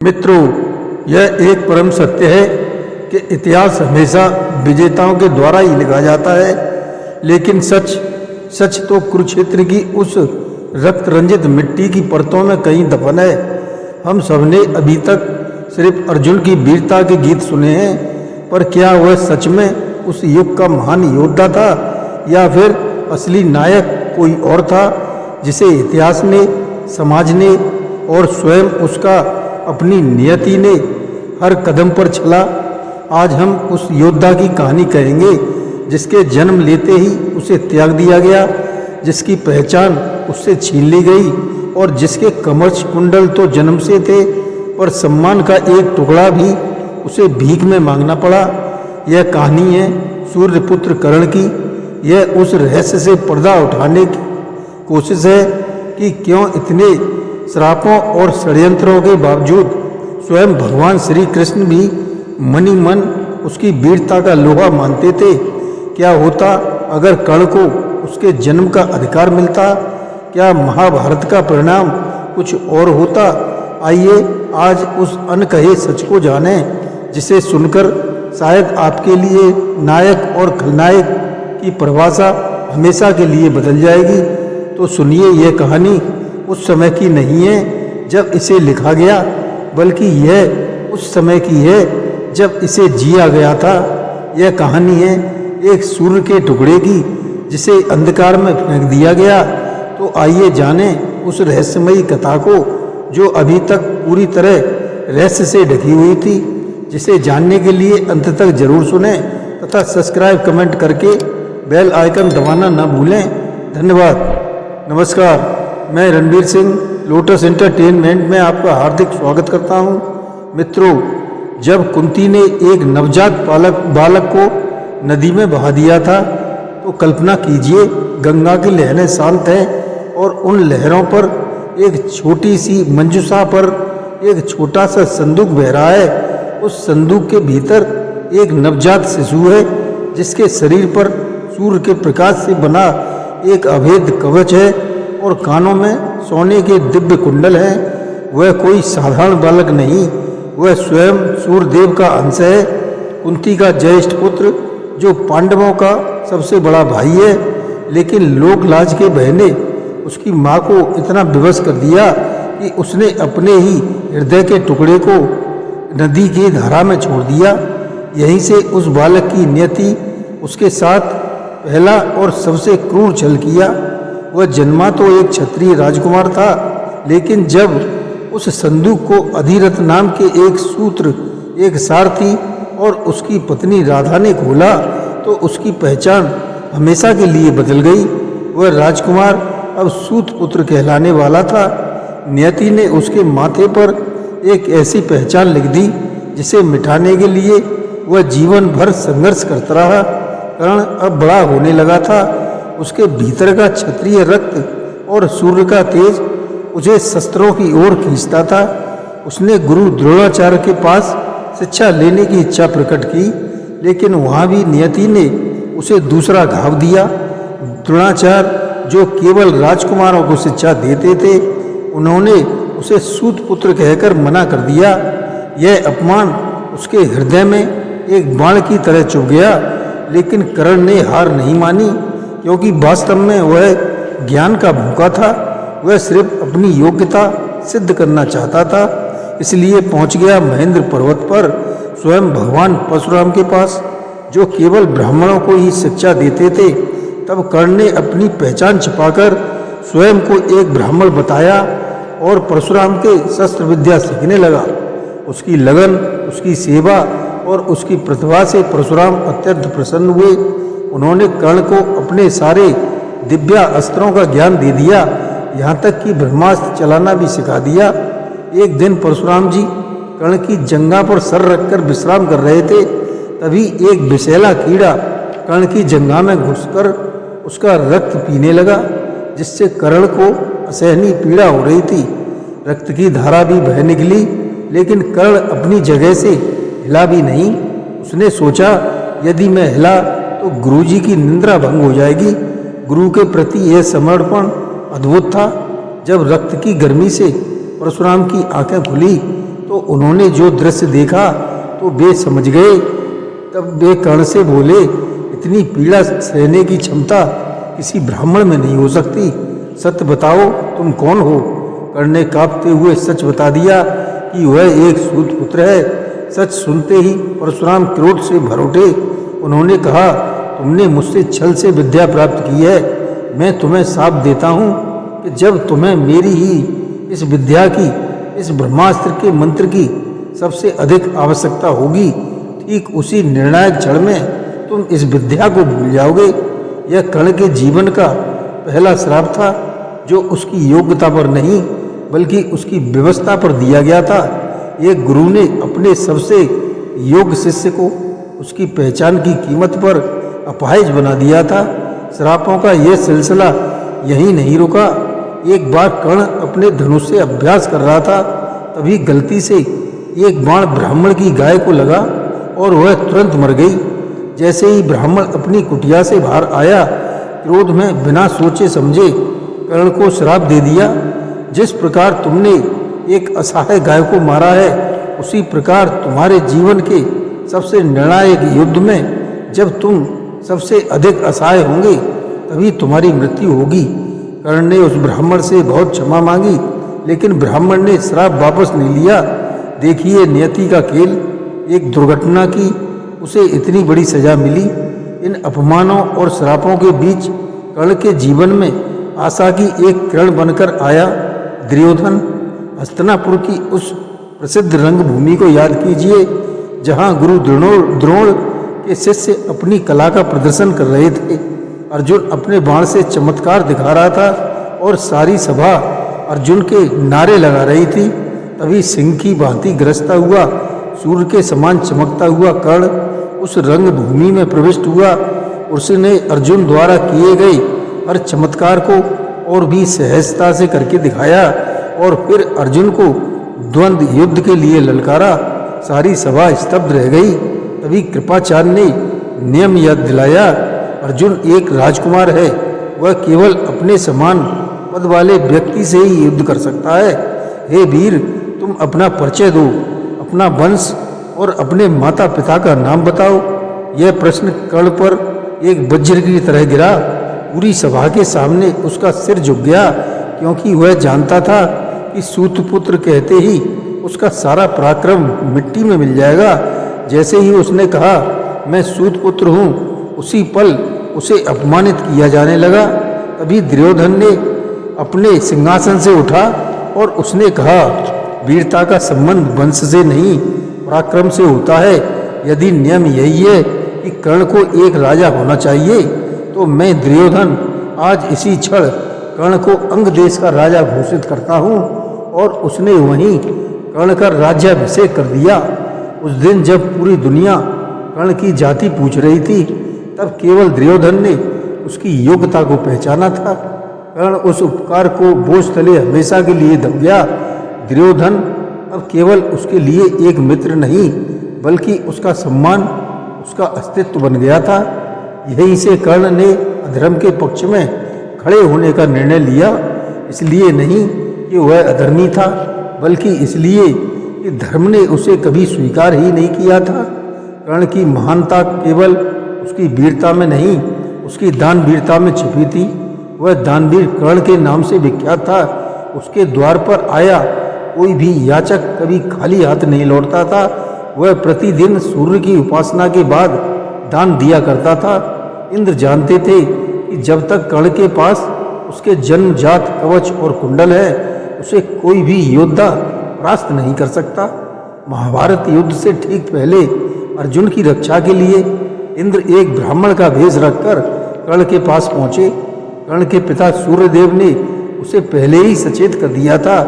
मित्रों, यह एक परम सत्य है कि इतिहास हमेशा विजेताओं के द्वारा ही लिखा जाता है, लेकिन सच तो कुरुक्षेत्र की उस रक्त रंजित मिट्टी की परतों में कहीं दफन है। हम सबने अभी तक सिर्फ अर्जुन की वीरता के गीत सुने हैं, पर क्या वह सच में उस युग का महान योद्धा था या फिर असली नायक कोई और था, जिसे इतिहास ने, समाज ने और स्वयं उसका अपनी नियति ने हर कदम पर छला। आज हम उस योद्धा की कहानी कहेंगे जिसके जन्म लेते ही उसे त्याग दिया गया, जिसकी पहचान उससे छीन ली गई और जिसके कमर कुंडल तो जन्म से थे, पर सम्मान का एक टुकड़ा भी उसे भीख में मांगना पड़ा। यह कहानी है सूर्यपुत्र कर्ण की। यह उस रहस्य से पर्दा उठाने की कोशिश है कि क्यों इतने श्रापों और षड्यंत्रों के बावजूद स्वयं भगवान श्री कृष्ण भी मनी मन उसकी वीरता का लोहा मानते थे। क्या होता अगर कर्ण को उसके जन्म का अधिकार मिलता? क्या महाभारत का परिणाम कुछ और होता? आइए आज उस अनकहे सच को जानें, जिसे सुनकर शायद आपके लिए नायक और खलनायक की परिभाषा हमेशा के लिए बदल जाएगी। तो सुनिए, यह कहानी उस समय की नहीं है जब इसे लिखा गया, बल्कि यह उस समय की है जब इसे जिया गया था। यह कहानी है एक सूर्य के टुकड़े की जिसे अंधकार में फेंक दिया गया। तो आइए जानें उस रहस्यमयी कथा को जो अभी तक पूरी तरह रहस्य से ढकी हुई थी। जिसे जानने के लिए अंत तक जरूर सुनें तथा सब्सक्राइब कमेंट करके बेल आइकन दबाना न भूलें। धन्यवाद। नमस्कार, मैं रणवीर सिंह लोटस एंटरटेनमेंट में आपका हार्दिक स्वागत करता हूं। मित्रों, जब कुंती ने एक नवजात बालक को नदी में बहा दिया था, तो कल्पना कीजिए गंगा की लहरें शांत हैं और उन लहरों पर एक छोटी सी मंजूषा पर एक छोटा सा संदूक बह रहा है। उस संदूक के भीतर एक नवजात शिशु है जिसके शरीर पर सूर्य के प्रकाश से बना एक अभेद कवच है और कानों में सोने के दिव्य कुंडल हैं। वह कोई साधारण बालक नहीं, वह स्वयं सूर्यदेव का अंश है, कुंती का ज्येष्ठ पुत्र, जो पांडवों का सबसे बड़ा भाई है। लेकिन लोक लाज के भय ने उसकी माँ को इतना विवश कर दिया कि उसने अपने ही हृदय के टुकड़े को नदी की धारा में छोड़ दिया। यहीं से उस बालक की नियति उसके साथ पहला और सबसे क्रूर छल किया। वह जन्मा तो एक क्षत्रिय राजकुमार था, लेकिन जब उस संदूक को अधिरथ नाम के एक सूत्र, एक सारथी और उसकी पत्नी राधा ने खोला, तो उसकी पहचान हमेशा के लिए बदल गई। वह राजकुमार अब सूत पुत्र कहलाने वाला था। नियति ने उसके माथे पर एक ऐसी पहचान लिख दी जिसे मिटाने के लिए वह जीवन भर संघर्ष करता रहा। कर्ण अब बड़ा होने लगा था। उसके भीतर का क्षत्रिय रक्त और सूर्य का तेज उसे शस्त्रों की ओर खींचता था। उसने गुरु द्रोणाचार्य के पास शिक्षा लेने की इच्छा प्रकट की, लेकिन वहाँ भी नियति ने उसे दूसरा घाव दिया। द्रोणाचार्य, जो केवल राजकुमारों को शिक्षा देते थे, उन्होंने उसे सूत पुत्र कहकर मना कर दिया। यह अपमान उसके हृदय में एक बाण की तरह चुभ गया। लेकिन कर्ण ने हार नहीं मानी, क्योंकि वास्तव में वह ज्ञान का भूखा था। वह सिर्फ अपनी योग्यता सिद्ध करना चाहता था। इसलिए पहुंच गया महेंद्र पर्वत पर स्वयं भगवान परशुराम के पास, जो केवल ब्राह्मणों को ही शिक्षा देते थे। तब कर्ण ने अपनी पहचान छिपाकर स्वयं को एक ब्राह्मण बताया और परशुराम के शस्त्र विद्या सीखने लगा। उसकी लगन, उसकी सेवा और उसकी प्रतिभा से परशुराम अत्यंत प्रसन्न हुए। उन्होंने कर्ण को अपने सारे दिव्या अस्त्रों का ज्ञान दे दिया, यहाँ तक कि ब्रह्मास्त्र चलाना भी सिखा दिया। एक दिन परशुराम जी कर्ण की जंघा पर सर रखकर विश्राम कर रहे थे। तभी एक विषैला कीड़ा कर्ण की जंघा में घुसकर उसका रक्त पीने लगा, जिससे कर्ण को असहनीय पीड़ा हो रही थी। रक्त की धारा भी बह निकली, लेकिन कर्ण अपनी जगह से हिला भी नहीं। उसने सोचा, यदि मैं हिला तो गुरुजी की निंद्रा भंग हो जाएगी। गुरु के प्रति यह समर्पण अद्भुत था। जब रक्त की गर्मी से परशुराम की आंखें खुली तो उन्होंने जो दृश्य देखा तो वे समझ गए। तब वे कर्ण से बोले, इतनी पीड़ा सहने की क्षमता किसी ब्राह्मण में नहीं हो सकती। सत्य बताओ, तुम कौन हो? कर्ण ने कांपते हुए सच बता दिया कि वह एक सूत पुत्र है। सच सुनते ही परशुराम क्रोध से भर उठे। उन्होंने कहा, तुमने मुझसे छल से विद्या प्राप्त की है। मैं तुम्हें शाप देता हूँ कि जब तुम्हें मेरी ही इस विद्या की, इस ब्रह्मास्त्र के मंत्र की सबसे अधिक आवश्यकता होगी, ठीक उसी निर्णायक क्षण में तुम इस विद्या को भूल जाओगे। यह कर्ण के जीवन का पहला श्राप था, जो उसकी योग्यता पर नहीं बल्कि उसकी व्यवस्था पर दिया गया था। एक गुरु ने अपने सबसे योग्य शिष्य को उसकी पहचान की कीमत पर अपाहिज बना दिया था। श्रापों का यह सिलसिला यहीं नहीं रुका। एक बार कर्ण अपने धनुष से अभ्यास कर रहा था, तभी गलती से एक बाण ब्राह्मण की गाय को लगा और वह तुरंत मर गई। जैसे ही ब्राह्मण अपनी कुटिया से बाहर आया, क्रोध में बिना सोचे समझे कर्ण को श्राप दे दिया। जिस प्रकार तुमने एक असहाय गाय को मारा है, उसी प्रकार तुम्हारे जीवन के सबसे निर्णायक युद्ध में जब तुम सबसे अधिक असहाय होंगे, तभी तुम्हारी मृत्यु होगी। कर्ण ने उस ब्राह्मण से बहुत क्षमा मांगी, लेकिन ब्राह्मण ने श्राप वापस नहीं लिया। देखिए नियति का खेल, एक दुर्घटना की उसे इतनी बड़ी सजा मिली। इन अपमानों और श्रापों के बीच कर्ण के जीवन में आशा की एक किरण बनकर आया दुर्योधन। हस्तिनापुर की उस प्रसिद्ध रंगभूमि को याद कीजिए, जहां गुरु द्रोण के शिष्य अपनी कला का प्रदर्शन कर रहे थे। अर्जुन अपने बाण से चमत्कार दिखा रहा था और सारी सभा अर्जुन के नारे लगा रही थी। तभी सिंह की भांति गरजता हुआ, सूर्य के समान चमकता हुआ कर्ण उस रंगभूमि में प्रविष्ट हुआ। उसने अर्जुन द्वारा किए गए हर चमत्कार को और भी सहजता से करके दिखाया और फिर अर्जुन को द्वंद्व युद्ध के लिए ललकारा। सारी सभा स्तब्ध रह गई। तभी कृपाचार्य ने नियम याद दिलाया, अर्जुन एक राजकुमार है, वह केवल अपने समान पद वाले व्यक्ति से ही युद्ध कर सकता है। हे वीर, तुम अपना परिचय दो, अपना वंश और अपने माता पिता का नाम बताओ। यह प्रश्न कर्ण पर एक वज्र की तरह गिरा। पूरी सभा के सामने उसका सिर झुक गया, क्योंकि वह जानता था कि सूतपुत्र कहते ही उसका सारा पराक्रम मिट्टी में मिल जाएगा। जैसे ही उसने कहा, मैं सूतपुत्र हूँ, उसी पल उसे अपमानित किया जाने लगा। तभी दुर्योधन ने अपने सिंहासन से उठा और उसने कहा, वीरता का संबंध वंश से नहीं पराक्रम से होता है। यदि नियम यही है कि कर्ण को एक राजा होना चाहिए, तो मैं दुर्योधन आज इसी क्षण कर्ण को अंग देश का राजा घोषित करता हूँ। और उसने वहीं कर्ण का राज्याभिषेक कर दिया। उस दिन जब पूरी दुनिया कर्ण की जाति पूछ रही थी, तब केवल दुर्योधन ने उसकी योग्यता को पहचाना था। कर्ण उस उपकार को बोझ तले हमेशा के लिए दब गया। दुर्योधन अब केवल उसके लिए एक मित्र नहीं, बल्कि उसका सम्मान, उसका अस्तित्व बन गया था। यहीं से कर्ण ने अधर्म के पक्ष में खड़े होने का निर्णय लिया। इसलिए नहीं कि वह अधर्मी था, बल्कि इसलिए कि धर्म ने उसे कभी स्वीकार ही नहीं किया था। कर्ण की महानता केवल उसकी वीरता में नहीं, उसकी दानवीरता में छिपी थी। वह दानवीर कर्ण के नाम से विख्यात था। उसके द्वार पर आया कोई भी याचक कभी खाली हाथ नहीं लौटता था। वह प्रतिदिन सूर्य की उपासना के बाद दान दिया करता था। इंद्र जानते थे कि जब तक कर्ण के पास उसके जन्मजात कवच और कुंडल है, उसे कोई भी योद्धा परास्त नहीं कर सकता। महाभारत युद्ध से ठीक पहले अर्जुन की रक्षा के लिए इंद्र एक ब्राह्मण का भेष रखकर कर्ण के पास पहुँचे। कर्ण के पिता सूर्यदेव ने उसे पहले ही सचेत कर दिया था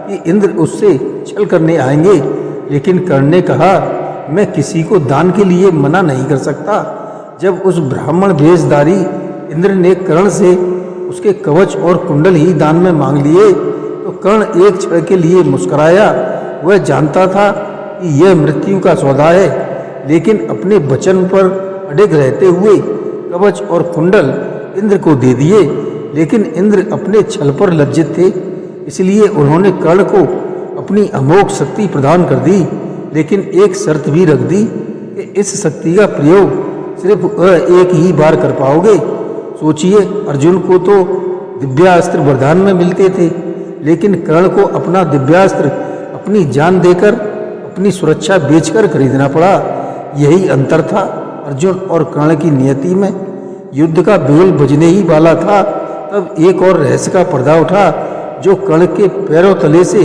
कि इंद्र उससे छल करने आएंगे, लेकिन कर्ण ने कहा, मैं किसी को दान के लिए मना नहीं कर सकता। जब उस ब्राह्मण भेषधारी इंद्र ने कर्ण से उसके कवच और कुंडल ही दान में मांग लिए, तो कर्ण एक क्षण के लिए मुस्कुराया। वह जानता था कि यह मृत्यु का सौदा है, लेकिन अपने वचन पर अडिग रहते हुए कवच और कुंडल इंद्र को दे दिए। लेकिन इंद्र अपने छल पर लज्जित थे, इसलिए उन्होंने कर्ण को अपनी अमोघ शक्ति प्रदान कर दी, लेकिन एक शर्त भी रख दी कि इस शक्ति का प्रयोग सिर्फ एक ही बार कर पाओगे। सोचिए, अर्जुन को तो दिव्यास्त्र वरदान में मिलते थे, लेकिन कर्ण को अपना दिव्यास्त्र अपनी जान देकर, अपनी सुरक्षा बेचकर खरीदना पड़ा। यही अंतर था अर्जुन और कर्ण की नियति में। युद्ध का बेल बजने ही वाला था, तब एक और रहस्य का पर्दा उठा जो कर्ण के पैरों तले से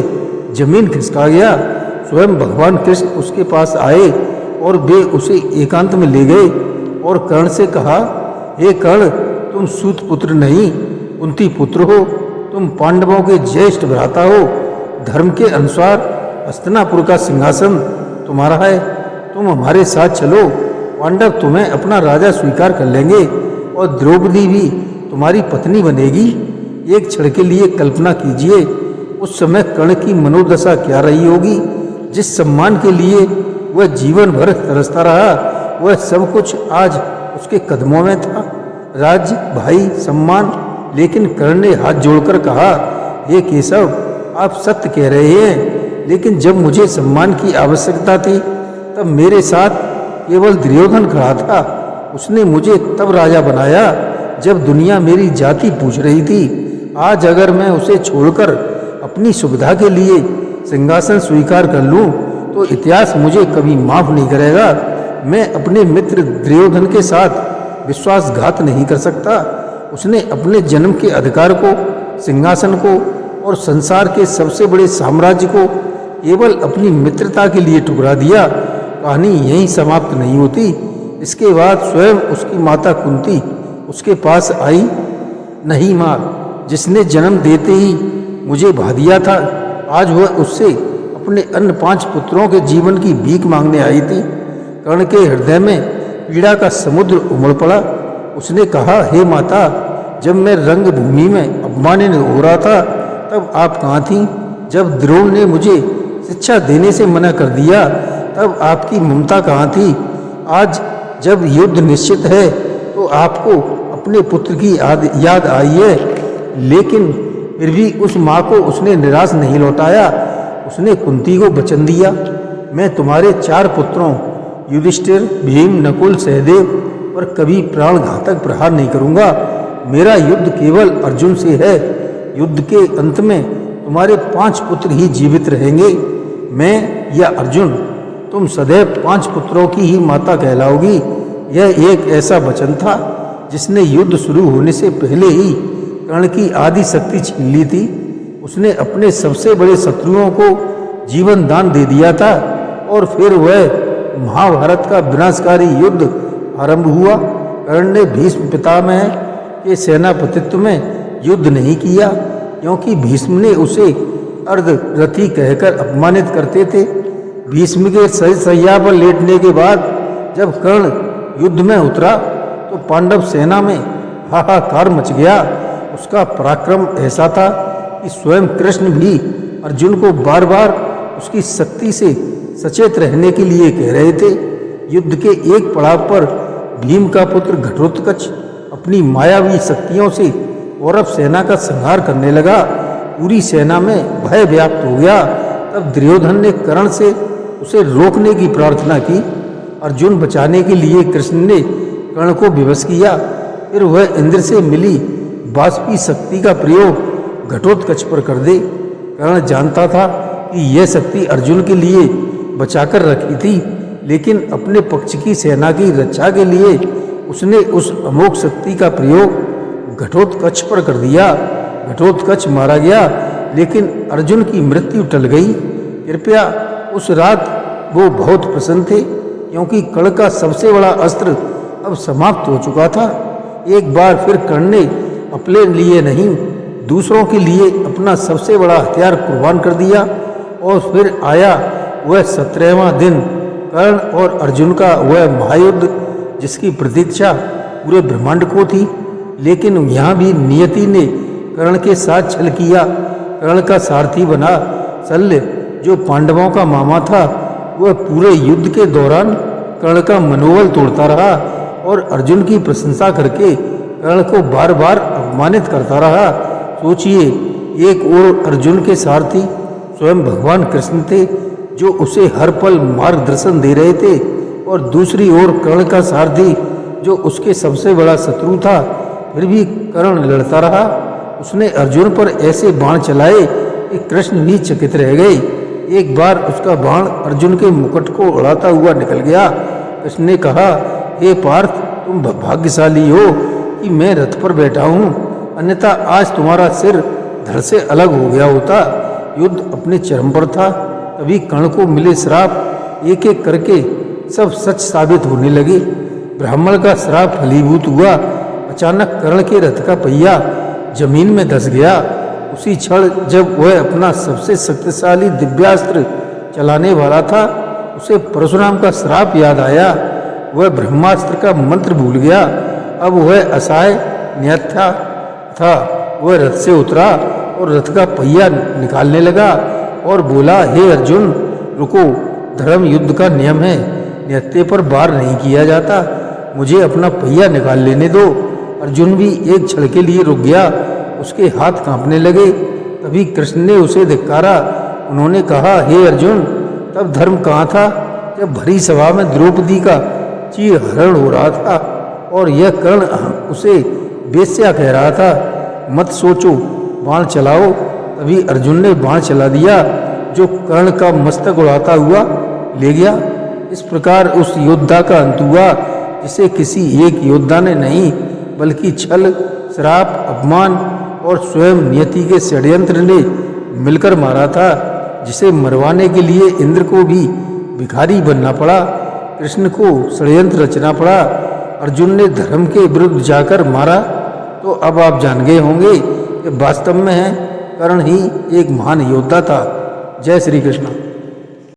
जमीन खिसका गया। स्वयं भगवान कृष्ण उसके पास आए और वे उसे एकांत में ले गए और कर्ण से कहा, हे कर्ण, तुम सूत पुत्र नहीं, कुंती पुत्र हो। तुम पांडवों के ज्येष्ठ भ्राता हो। धर्म के अनुसार हस्तिनापुर का सिंहासन तुम्हारा है। तुम हमारे साथ चलो, पांडव तुम्हें अपना राजा स्वीकार कर लेंगे और द्रौपदी भी तुम्हारी पत्नी बनेगी। एक क्षण के लिए कल्पना कीजिए, उस समय कर्ण की मनोदशा क्या रही होगी। जिस सम्मान के लिए वह जीवन भर तरसता रहा, वह सब कुछ आज उसके कदमों में था। राज्य, भाई, सम्मान। लेकिन कर्ण ने हाथ जोड़कर कहा, हे केशव, आप सत्य कह रहे हैं, लेकिन जब मुझे सम्मान की आवश्यकता थी तब मेरे साथ केवल दुर्योधन खड़ा था। उसने मुझे तब राजा बनाया जब दुनिया मेरी जाति पूछ रही थी। आज अगर मैं उसे छोड़कर अपनी सुविधा के लिए सिंहासन स्वीकार कर लूं तो इतिहास मुझे कभी माफ नहीं करेगा। मैं अपने मित्र दुर्योधन के साथ विश्वासघात नहीं कर सकता। उसने अपने जन्म के अधिकार को, सिंहासन को और संसार के सबसे बड़े साम्राज्य को केवल अपनी मित्रता के लिए ठुकरा दिया। कहानी यहीं समाप्त नहीं होती। इसके बाद स्वयं उसकी माता कुंती उसके पास आई। नहीं माँ, जिसने जन्म देते ही मुझे भा दिया था, आज वह उससे अपने अन्य 5 पुत्रों के जीवन की भीख मांगने आई थी। कर्ण के हृदय में पीड़ा का समुद्र उमड़ पड़ा। उसने कहा, हे माता, जब मैं रंगभूमि में अपमानित हो रहा था तब आप कहाँ थीं? जब द्रोण ने मुझे शिक्षा देने से मना कर दिया तब आपकी ममता कहाँ थी? आज जब युद्ध निश्चित है तो आपको अपने पुत्र की याद आई है, लेकिन फिर भी उस माँ को उसने निराश नहीं लौटाया। उसने कुंती को वचन दिया, मैं तुम्हारे 4 पुत्रों युधिष्ठिर, भीम, नकुल, सहदेव पर कभी प्राणघातक प्रहार नहीं करूँगा। मेरा युद्ध केवल अर्जुन से है। युद्ध के अंत में तुम्हारे 5 पुत्र ही जीवित रहेंगे, मैं या अर्जुन। तुम सदैव 5 पुत्रों की ही माता कहलाओगी। यह एक ऐसा वचन था जिसने युद्ध शुरू होने से पहले ही कर्ण की आदि शक्ति छीन ली थी। उसने अपने सबसे बड़े शत्रुओं को जीवन दान दे दिया था और फिर वह महाभारत का विनाशकारी युद्ध आरंभ हुआ। कर्ण ने भीष्म पितामह के सेनापतित्व में युद्ध नहीं किया, क्योंकि भीष्म ने उसे अर्धरथी कहकर अपमानित करते थे। भीष्म के शय्या पर लेटने के बाद जब कर्ण युद्ध में उतरा तो पांडव सेना में हाहाकार मच गया। उसका पराक्रम ऐसा था कि स्वयं कृष्ण भी अर्जुन को बार बार उसकी शक्ति से सचेत रहने के लिए कह रहे थे। युद्ध के एक पड़ाव पर भीम का पुत्र घटोत्कच अपनी मायावी शक्तियों से कौरव सेना का संहार करने लगा। पूरी सेना में भय व्याप्त हो गया। तब दुर्योधन ने कर्ण से उसे रोकने की प्रार्थना की। अर्जुन बचाने के लिए कृष्ण ने कर्ण को विवश किया। फिर वह इंद्र से मिली वाष्पी शक्ति का प्रयोग घटोत्कच पर कर दे। कर्ण जानता था कि यह शक्ति अर्जुन के लिए बचाकर रखी थी, लेकिन अपने पक्ष की सेना की रक्षा के लिए उसने उस अमोघ शक्ति का प्रयोग घटोत्कच पर कर दिया। घटोत्कच मारा गया, लेकिन अर्जुन की मृत्यु टल गई। कृपया उस रात वो बहुत प्रसन्न थे, क्योंकि कर्ण का सबसे बड़ा अस्त्र अब समाप्त हो चुका था। एक बार फिर कर्ण ने अपने लिए नहीं, दूसरों के लिए अपना सबसे बड़ा हथियार कुर्बान कर दिया। और फिर आया वह 17वां दिन, कर्ण और अर्जुन का वह महायुद्ध जिसकी प्रतीक्षा पूरे ब्रह्मांड को थी। लेकिन यहाँ भी नियति ने कर्ण के साथ छल किया। कर्ण का सारथी बना शल्य, जो पांडवों का मामा था, वह पूरे युद्ध के दौरान कर्ण का मनोबल तोड़ता रहा और अर्जुन की प्रशंसा करके कर्ण को बार बार अपमानित करता रहा। सोचिए, एक ओर अर्जुन के सारथी स्वयं भगवान कृष्ण थे जो उसे हर पल मार्गदर्शन दे रहे थे, और दूसरी ओर कर्ण का सारथी जो उसके सबसे बड़ा शत्रु था। फिर भी कर्ण लड़ता रहा। उसने अर्जुन पर ऐसे बाण चलाए कि कृष्ण भी चकित रह गए। एक बार उसका बाण अर्जुन के मुकुट को उड़ाता हुआ निकल गया। कृष्ण ने कहा, हे पार्थ, तुम भाग्यशाली हो कि मैं रथ पर बैठा हूँ, अन्यथा आज तुम्हारा सिर धड़ से अलग हो गया होता। युद्ध अपने चरम पर था। तभी कर्ण को मिले श्राप एक एक करके सब सच साबित होने लगे। ब्राह्मण का श्राप फलीभूत हुआ। अचानक कर्ण के रथ का पहिया जमीन में धंस गया। उसी क्षण जब वह अपना सबसे शक्तिशाली दिव्यास्त्र चलाने वाला था, उसे परशुराम का श्राप याद आया। वह ब्रह्मास्त्र का मंत्र भूल गया। अब वह असहाय निहत्था था। वह रथ से उतरा और रथ का पहिया निकालने लगा और बोला, हे अर्जुन, रुको, धर्म युद्ध का नियम है, निहत्थे पर वार नहीं किया जाता, मुझे अपना पहिया निकाल लेने दो। अर्जुन भी एक क्षण के लिए रुक गया। उसके हाथ कांपने लगे। तभी कृष्ण ने उसे धिक्कारा। उन्होंने कहा, हे अर्जुन, तब धर्म कहाँ था जब भरी सभा में द्रौपदी का चीरहरण हो रहा था और यह कर्ण उसे वेश्या कह रहा था। मत सोचो, बाण चलाओ। तभी अर्जुन ने बाण चला दिया जो कर्ण का मस्तक उड़ाता हुआ ले गया। इस प्रकार उस योद्धा का अंत हुआ जिसे किसी एक योद्धा ने नहीं बल्कि छल, श्राप, अपमान और स्वयं नियति के षड्यंत्र ने मिलकर मारा था, जिसे मरवाने के लिए इंद्र को भी भिखारी बनना पड़ा, कृष्ण को षड्यंत्र रचना पड़ा, अर्जुन ने धर्म के विरुद्ध जाकर मारा। तो अब आप जान गए होंगे कि वास्तव में कर्ण ही एक महान योद्धा था। जय श्री कृष्ण।